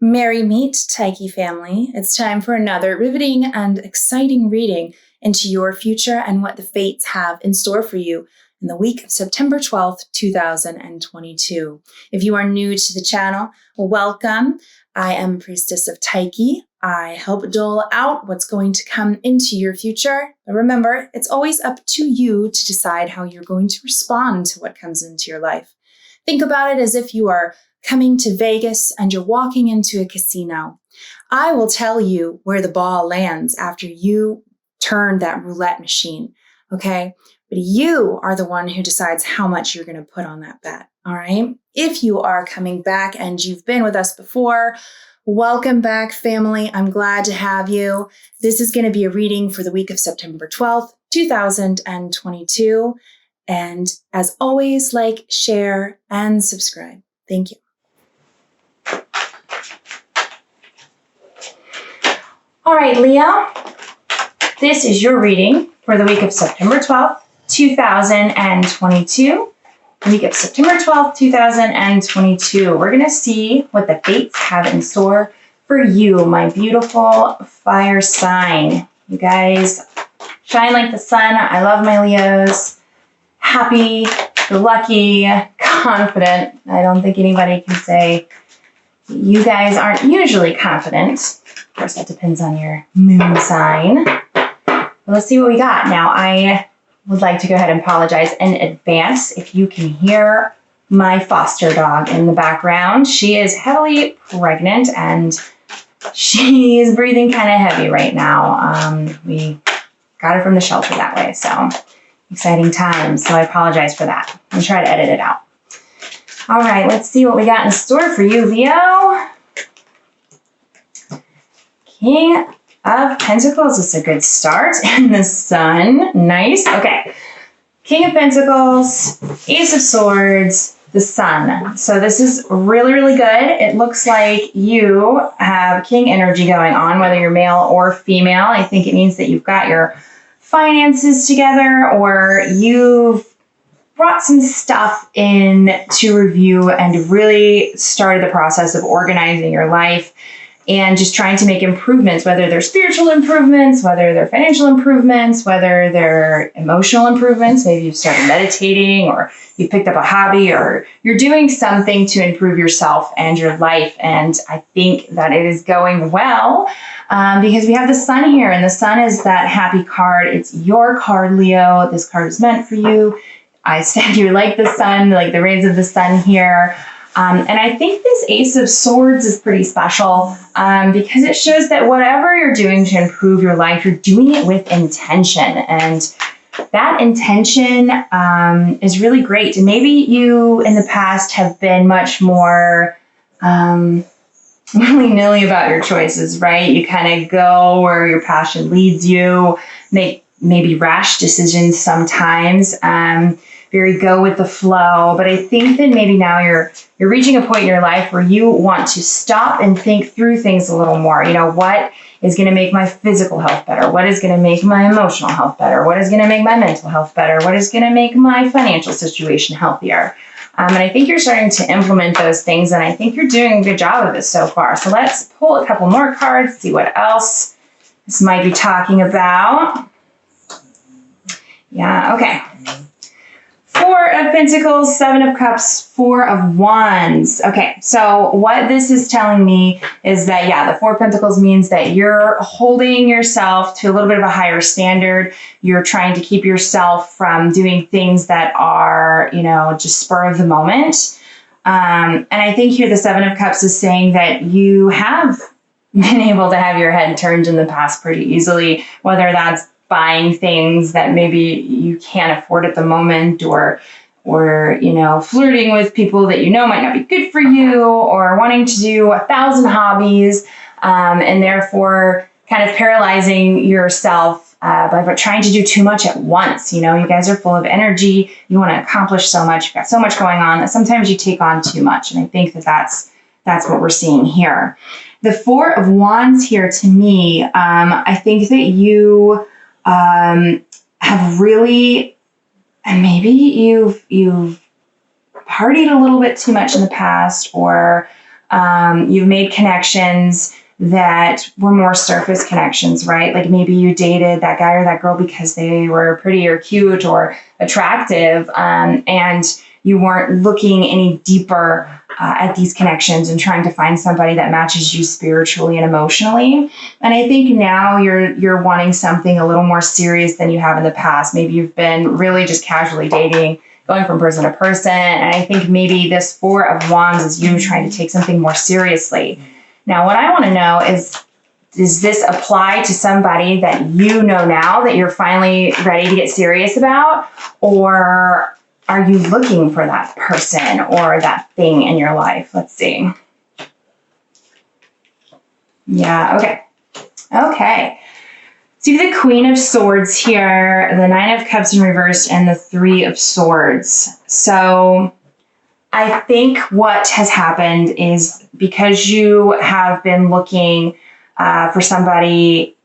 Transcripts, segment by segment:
Merry meet, Tyche family. It's time for another riveting and exciting reading into your future and what the fates have in store for you in the week of September 12th, 2022. If you are new to the channel, welcome. I am Priestess of Tyche. I help dole out what's going to come into your future. But remember, it's always up to you to decide how you're going to respond to what comes into your life. Think about it as if you are coming to Vegas and you're walking into a casino. I will tell you where the ball lands after you turn that roulette machine, okay? But you are the one who decides how much you're going to put on that bet, all right? If you are coming back and you've been with us before, welcome back, family. I'm glad to have you. This is going to be a reading for the week of September 12th, 2022. And as always, like, share, and subscribe. Thank you. All right, Leo, this is your reading for the week of September 12th, 2022. Week of September 12th, 2022. We're going to see what the fates have in store for you, my beautiful fire sign. You guys shine like the sun. I love my Leos. Happy, lucky, confident. I don't think anybody can say you guys aren't usually confident. Of course, that depends on your moon sign. But let's see what we got. Now, I would like to go ahead and apologize in advance if you can hear my foster dog in the background. She is heavily pregnant and she's breathing kind of heavy right now. We got her from the shelter that way, so exciting times. So I apologize for that. I'll try to edit it out. All right, let's see what we got in store for you, Leo. King of Pentacles is a good start. And the Sun, nice. Okay, King of Pentacles, Ace of Swords, the Sun. So this is really, really good. It looks like you have King energy going on, whether you're male or female. I think it means that you've got your finances together or you've brought some stuff in to review and really started the process of organizing your life and just trying to make improvements, whether they're spiritual improvements, whether they're financial improvements, whether they're emotional improvements. Maybe you've started meditating or you picked up a hobby or you're doing something to improve yourself and your life. And I think that it is going well because we have the Sun here, and the Sun is that happy card. It's your card, Leo. This card is meant for you. I said you're like the sun, like the rays of the sun here. And I think this Ace of Swords is pretty special because it shows that whatever you're doing to improve your life, you're doing it with intention. And that intention is really great. And maybe you in the past have been much more willy-nilly about your choices, right? You kind of go where your passion leads you, make maybe rash decisions sometimes, very go with the flow. But I think that maybe now you're reaching a point in your life where you want to stop and think through things a little more. You know, what is going to make my physical health better? What is going to make my emotional health better? What is going to make my mental health better? What is going to make my financial situation healthier? And I think you're starting to implement those things, and I think you're doing a good job of it so far. So let's pull a couple more cards, see what else this might be talking about. Yeah, okay. Four of Pentacles, Seven of Cups, Four of Wands. Okay, so what this is telling me is that, yeah, the Four of Pentacles means that you're holding yourself to a little bit of a higher standard. You're trying to keep yourself from doing things that are, you know, just spur of the moment. And I think here the Seven of Cups is saying that you have been able to have your head turned in the past pretty easily, whether that's buying things that maybe you can't afford at the moment, or you know, flirting with people that you know might not be good for you, or wanting to do 1,000 hobbies, and therefore kind of paralyzing yourself by trying to do too much at once. You know, you guys are full of energy. You want to accomplish so much. You've got so much going on that sometimes you take on too much. And I think that that's what we're seeing here. The Four of Wands here, to me, I think that you have really, and maybe you've partied a little bit too much in the past, or You've made connections that were more surface connections, right? Like maybe you dated that guy or that girl because they were pretty or cute or attractive, and you weren't looking any deeper at these connections and trying to find somebody that matches you spiritually and emotionally. And I think now you're wanting something a little more serious than you have in the past. Maybe you've been really just casually dating, going from person to person. And I think maybe this Four of Wands is you trying to take something more seriously. Now, what I want to know is, does this apply to somebody that you know now that you're finally ready to get serious about? Or are you looking for that person or that thing in your life? Let's see. Yeah, okay. Okay. So you have the Queen of Swords here, the Nine of Cups in reverse, and the Three of Swords. So I think what has happened is because you have been looking for somebody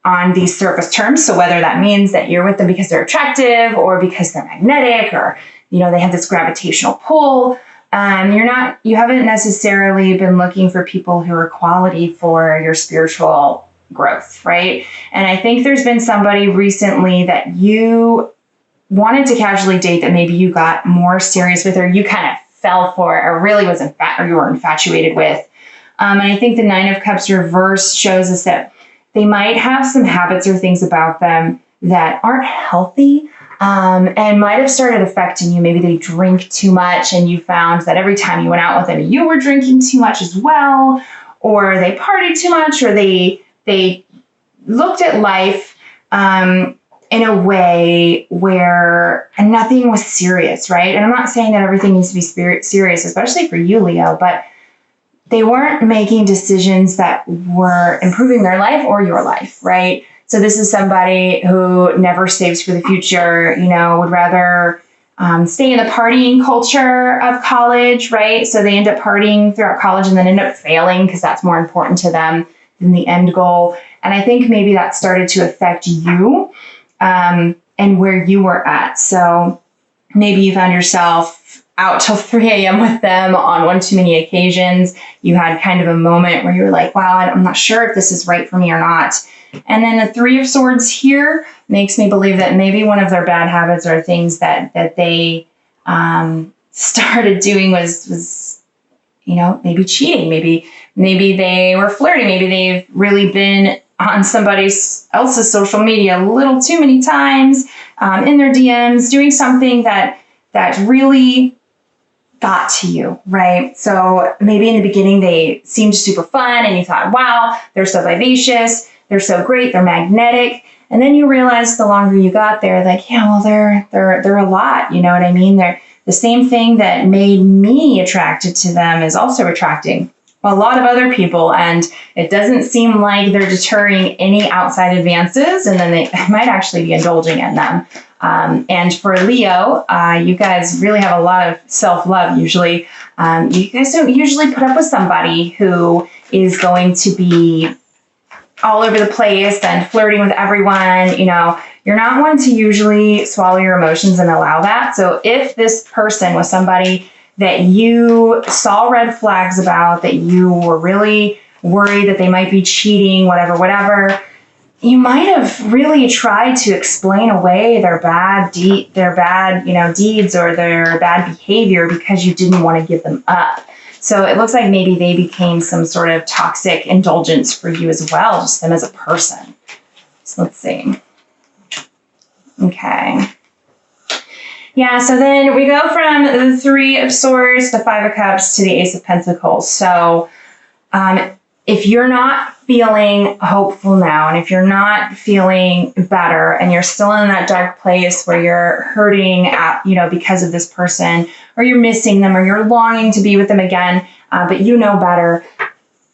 on these surface terms, so whether that means that you're with them because they're attractive or because they're magnetic or, you know, they have this gravitational pull, you haven't necessarily been looking for people who are quality for your spiritual growth, right? And I think there's been somebody recently that you wanted to casually date that maybe you got more serious with, or you kind of fell for, or really was or you were infatuated with. And I think the Nine of Cups reverse shows us that they might have some habits or things about them that aren't healthy, and might have started affecting you. Maybe they drink too much and you found that every time you went out with them, you were drinking too much as well, or they partied too much, or they looked at life in a way where nothing was serious, right? And I'm not saying that everything needs to be serious, especially for you, Leo, but they weren't making decisions that were improving their life or your life, right? So this is somebody who never saves for the future, you know, would rather stay in the partying culture of college, right? So they end up partying throughout college and then end up failing because that's more important to them than the end goal. And I think maybe that started to affect you and where you were at. So maybe you found yourself out till 3 a.m. with them on one too many occasions. You had kind of a moment where you were like, wow, I'm not sure if this is right for me or not. And then the Three of Swords here makes me believe that maybe one of their bad habits or things that they started doing was, you know, maybe cheating. Maybe they were flirting. Maybe they've really been on somebody else's social media a little too many times, in their DMs, doing something that really got to you, right? So maybe in the beginning they seemed super fun and you thought, wow, they're so vivacious, they're so great, they're magnetic. And then you realize the longer you got there, like, yeah, well, they're a lot, you know what I mean? They're the same thing that made me attracted to them is also attracting a lot of other people, and it doesn't seem like they're deterring any outside advances, and then they might actually be indulging in them. And for Leo, you guys really have a lot of self-love usually. You guys don't usually put up with somebody who is going to be all over the place and flirting with everyone. You know, you're not one to usually swallow your emotions and allow that. So if this person was somebody that you saw red flags about, that you were really worried that they might be cheating, whatever, you might have really tried to explain away their bad deeds or their bad behavior because you didn't want to give them up. So it looks like maybe they became some sort of toxic indulgence for you as well, just them as a person. So let's see. Okay. Yeah, so then we go from the Three of Swords, the Five of Cups, to the Ace of Pentacles. So if you're not feeling hopeful now, and if you're not feeling better, and you're still in that dark place where you're hurting because of this person, or you're missing them, or you're longing to be with them again, but you know better,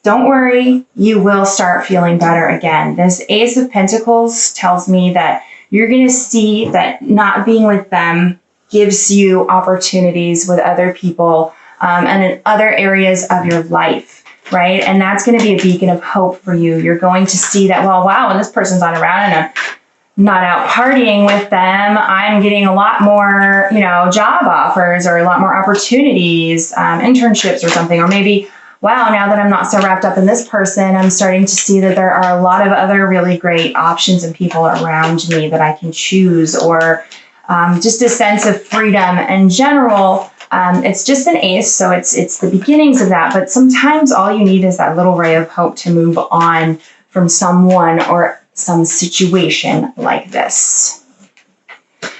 don't worry, you will start feeling better again. This Ace of Pentacles tells me that you're going to see that not being with them gives you opportunities with other people and in other areas of your life, right? And that's going to be a beacon of hope for you. You're going to see that, well, wow, when this person's not around and I'm not out partying with them, I'm getting a lot more, job offers or a lot more opportunities, internships or something, or maybe wow, now that I'm not so wrapped up in this person, I'm starting to see that there are a lot of other really great options and people around me that I can choose, or just a sense of freedom in general. It's just an ace, so it's the beginnings of that. But sometimes all you need is that little ray of hope to move on from someone or some situation like this.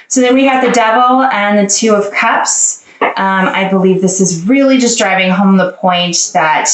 So then we got the Devil and the Two of Cups. I believe this is really just driving home the point that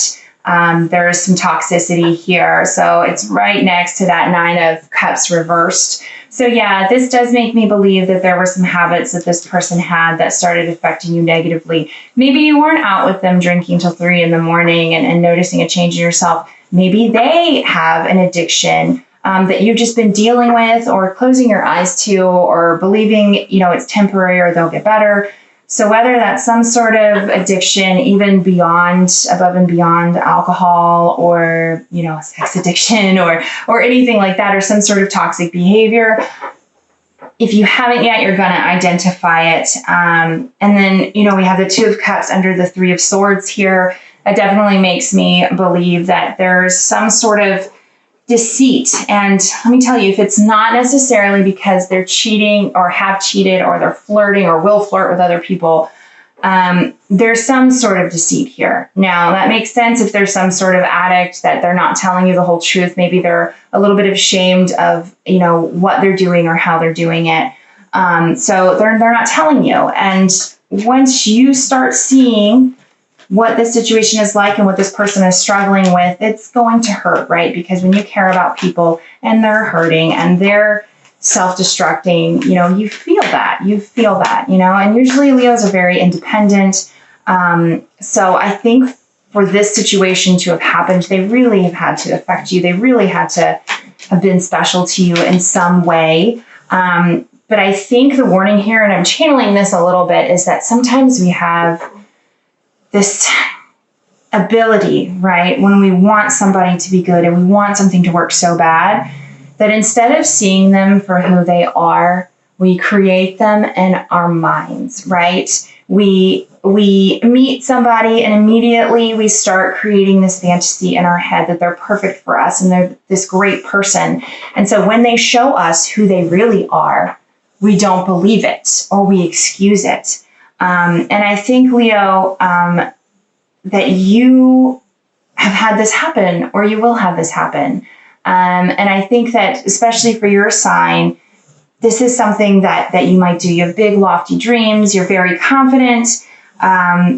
there is some toxicity here. So it's right next to that Nine of Cups reversed. So yeah, this does make me believe that there were some habits that this person had that started affecting you negatively. Maybe you weren't out with them drinking till 3 in the morning and noticing a change in yourself. Maybe they have an addiction that you've just been dealing with, or closing your eyes to, or believing, it's temporary or they'll get better. So whether that's some sort of addiction, even above and beyond alcohol, or, sex addiction, or anything like that, or some sort of toxic behavior, if you haven't yet, you're going to identify it. And then, we have the Two of Cups under the Three of Swords here. That definitely makes me believe that there's some sort of deceit. And let me tell you, if it's not necessarily because they're cheating or have cheated or they're flirting or will flirt with other people, there's some sort of deceit here. Now, that makes sense if there's some sort of addict that they're not telling you the whole truth. Maybe they're a little bit ashamed of, what they're doing or how they're doing it. So they're not telling you. And once you start seeing what this situation is like and what this person is struggling with, it's going to hurt, right? Because when you care about people and they're hurting and they're self-destructing, you feel that, and usually Leos are very independent. So I think for this situation to have happened, they really have had to affect you. They really had to have been special to you in some way. But I think the warning here, and I'm channeling this a little bit, is that sometimes we have this ability, right, when we want somebody to be good and we want something to work so bad, that instead of seeing them for who they are, we create them in our minds, right? We meet somebody and immediately we start creating this fantasy in our head that they're perfect for us and they're this great person. And so when they show us who they really are, we don't believe it or we excuse it. And I think, Leo, that you have had this happen, or you will have this happen. And I think that, especially for your sign, this is something that you might do. You have big, lofty dreams. You're very confident.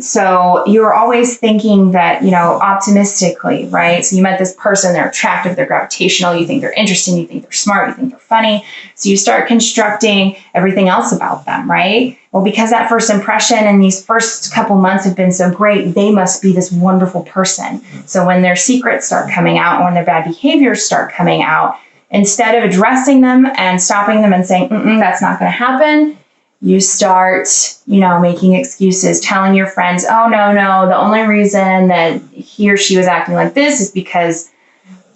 So you're always thinking that, optimistically, right? So you met this person, they're attractive, they're gravitational, you think they're interesting, you think they're smart, you think they're funny. So you start constructing everything else about them, right? Well, because that first impression and these first couple months have been so great, they must be this wonderful person. So when their secrets start coming out, or when their bad behaviors start coming out, instead of addressing them and stopping them and saying, that's not going to happen, you start, making excuses, telling your friends, oh, no, the only reason that he or she was acting like this is because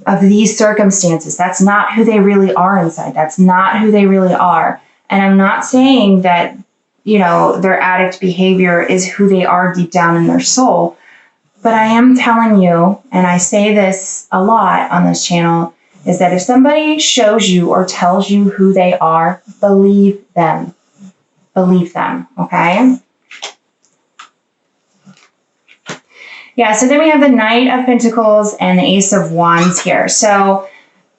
of these circumstances. That's not who they really are inside. That's not who they really are. And I'm not saying that, their addict behavior is who they are deep down in their soul. But I am telling you, and I say this a lot on this channel, is that if somebody shows you or tells you who they are, believe them. Believe them, okay? Yeah, so then we have the Knight of Pentacles and the Ace of Wands here. So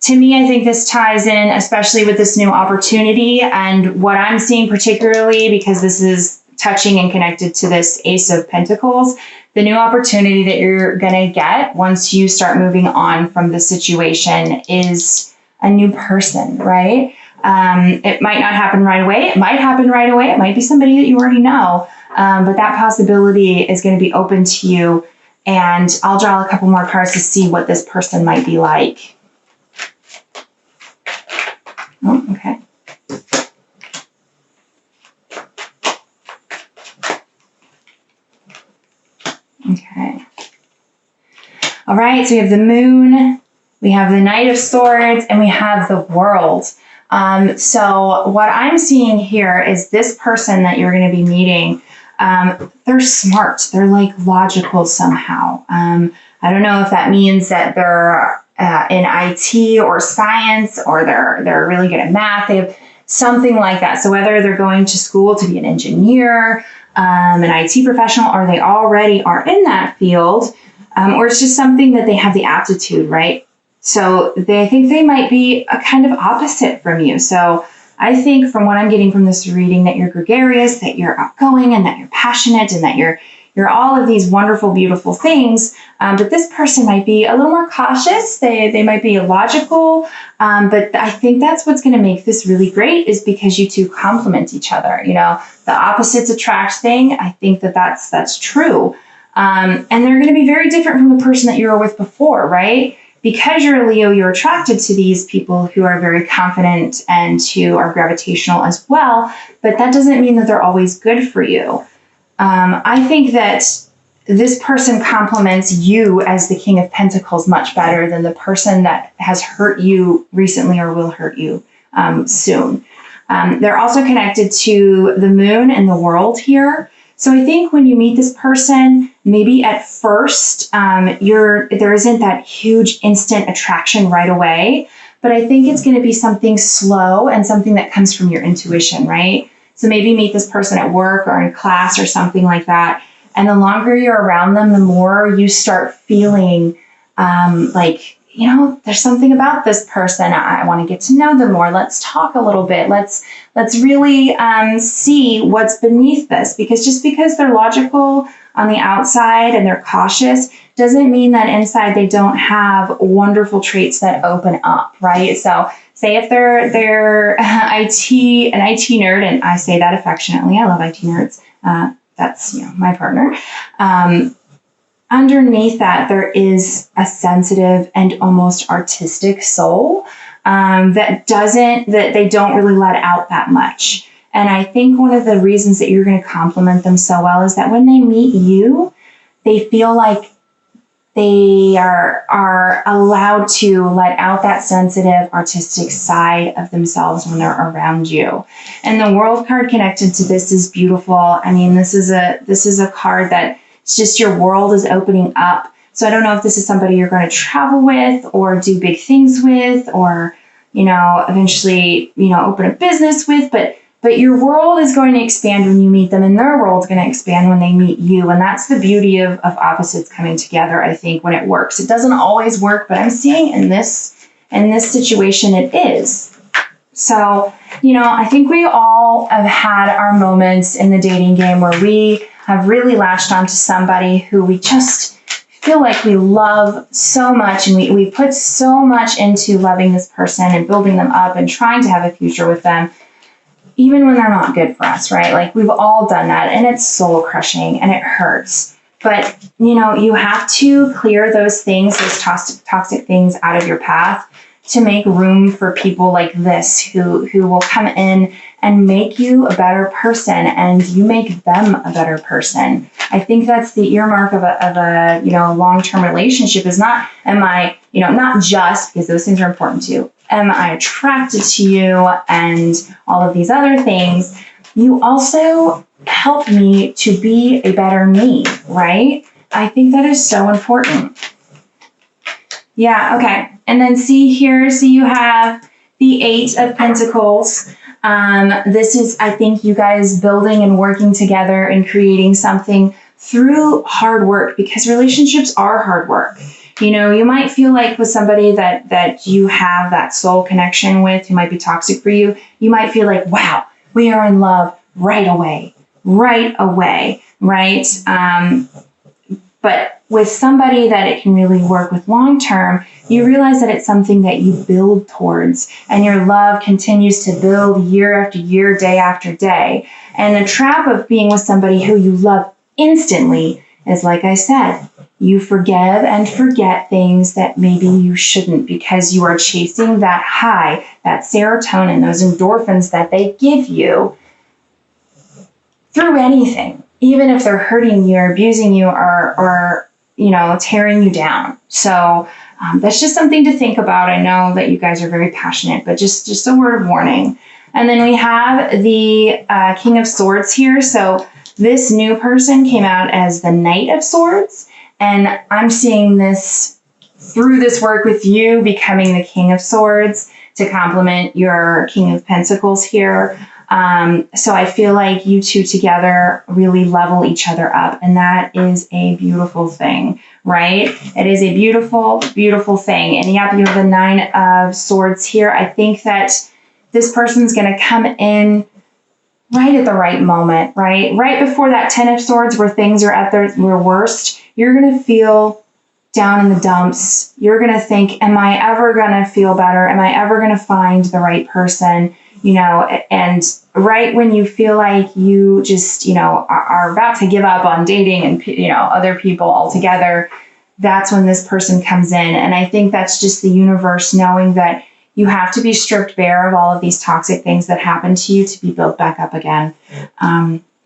to me, I think this ties in, especially with this new opportunity, and what I'm seeing particularly, because this is touching and connected to this Ace of Pentacles, the new opportunity that you're going to get once you start moving on from the situation is a new person, right? It might not happen right away. It might happen right away. It might be somebody that you already know, but that possibility is going to be open to you. And I'll draw a couple more cards to see what this person might be like. Oh, okay. Okay. All right, so we have the Moon, we have the Knight of Swords, and we have the World. So what I'm seeing here is this person that you're going to be meeting. they're smart. They're like logical somehow. I don't know if that means that they're in IT or science, or they're really good at math. They have something like that. So whether they're going to school to be an engineer, an IT professional, or they already are in that field, or it's just something that they have the aptitude, right? So I think they might be a kind of opposite from you. So I think from what I'm getting from this reading, that you're gregarious, that you're outgoing, and that you're passionate, and that you're all of these wonderful, beautiful things. But this person might be a little more cautious. They might be illogical. But I think that's what's going to make this really great, is because you two complement each other. You know, the opposites attract thing. I think that's true. And they're going to be very different from the person that you were with before, right? Because you're a Leo, you're attracted to these people who are very confident and who are gravitational as well. But that doesn't mean that they're always good for you. I think that this person complements you as the King of Pentacles much better than the person that has hurt you recently or will hurt you soon. They're also connected to the moon and the world here. So I think when you meet this person, maybe at first there isn't that huge instant attraction right away, but I think it's going to be something slow and something that comes from your intuition, right? So maybe meet this person at work or in class or something like that. And the longer you're around them, the more you start feeling like, you know, there's something about this person. I want to get to know them more. Let's talk a little bit. Let's really see what's beneath this. Because just because they're logical on the outside and they're cautious doesn't mean that inside they don't have wonderful traits that open up, right? So say if they're an IT nerd, and I say that affectionately, I love IT nerds. That's, you know, my partner. Underneath that, there is a sensitive and almost artistic soul that they don't really let out that much. And I think one of the reasons that you're going to complement them so well is that when they meet you, they feel like they are allowed to let out that sensitive, artistic side of themselves when they're around you. And the World card connected to this is beautiful. I mean, this is a card that it's just your world is opening up. So I don't know if this is somebody you're going to travel with or do big things with, or, you know, eventually, you know, open a business with, but your world is going to expand when you meet them, and their world's going to expand when they meet you. And that's the beauty of opposites coming together, I think, when it works. It doesn't always work, but I'm seeing in this situation it is. So, you know, I think we all have had our moments in the dating game where we have really latched onto somebody who we just feel like we love so much, and we put so much into loving this person and building them up and trying to have a future with them, even when they're not good for us, right? Like, we've all done that, and it's soul crushing and it hurts. But, you know, you have to clear those things, those toxic things out of your path to make room for people like this who will come in and make you a better person, and you make them a better person. I think that's the earmark of a you know, long-term relationship, is not, am I, you know, not just, because those things are important too, am I attracted to you and all of these other things, you also help me to be a better me, right? I think that is so important. Yeah, okay. And then see here, so you have the 8 of Pentacles. This is, I think, you guys building and working together and creating something through hard work, because relationships are hard work. You know, you might feel like with somebody that you have that soul connection with, who might be toxic for you, you might feel like, wow, we are in love right away, right? But with somebody that it can really work with long term, you realize that it's something that you build towards, and your love continues to build year after year, day after day. And the trap of being with somebody who you love instantly is, like I said, you forgive and forget things that maybe you shouldn't, because you are chasing that high, that serotonin, those endorphins that they give you through anything, even if they're hurting you or abusing you or you know, tearing you down. So that's just something to think about. I know that you guys are very passionate, but just a word of warning. And then we have the King of Swords here. So This new person came out as the Knight of Swords, and I'm seeing this through this work with you becoming the King of Swords to complement your King of Pentacles here. So I feel like you two together really level each other up, and that is a beautiful thing, right? It is a beautiful, beautiful thing. And yep, you have the Nine of Swords here. I think that this person's going to come in right at the right moment, right? Right before that Ten of Swords where things are at their worst, you're going to feel down in the dumps. You're going to think, am I ever going to feel better? Am I ever going to find the right person? You know, and right when you feel like you just, you know, are about to give up on dating and, you know, other people altogether, that's when this person comes in. And I think that's just the universe knowing that you have to be stripped bare of all of these toxic things that happen to you to be built back up again.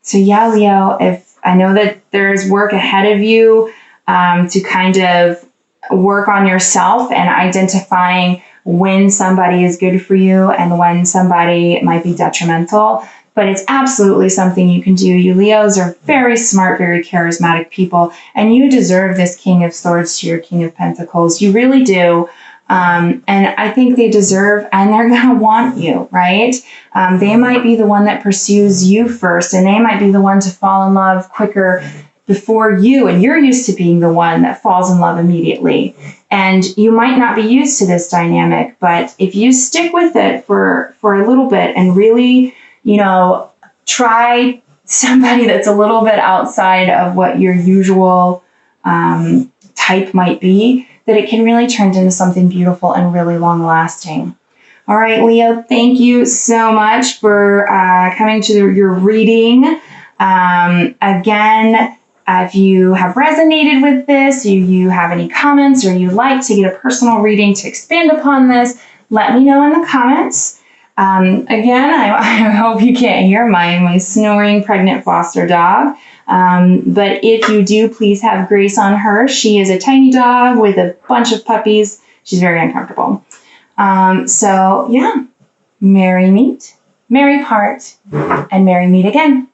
So yeah, Leo, if I know that there's work ahead of you to kind of work on yourself and identifying when somebody is good for you and when somebody might be detrimental, but it's absolutely something you can do. You Leos are very smart, very charismatic people, and you deserve this King of Swords to your King of Pentacles. You really do. And I think they deserve, and they're going to want you, right? They might be the one that pursues you first, and they might be the one to fall in love quicker before you, and you're used to being the one that falls in love immediately. And you might not be used to this dynamic, but if you stick with it for a little bit and really, you know, try somebody that's a little bit outside of what your usual type might be, that it can really turn into something beautiful and really long lasting. All right, Leo, thank you so much for coming to your reading. Again, if you have resonated with this, you have any comments, or you'd like to get a personal reading to expand upon this, let me know in the comments. Again, I hope you can't hear my snoring pregnant foster dog. But if you do, please have grace on her. She is a tiny dog with a bunch of puppies. She's very uncomfortable. So yeah, merry meet, merry part, and merry meet again.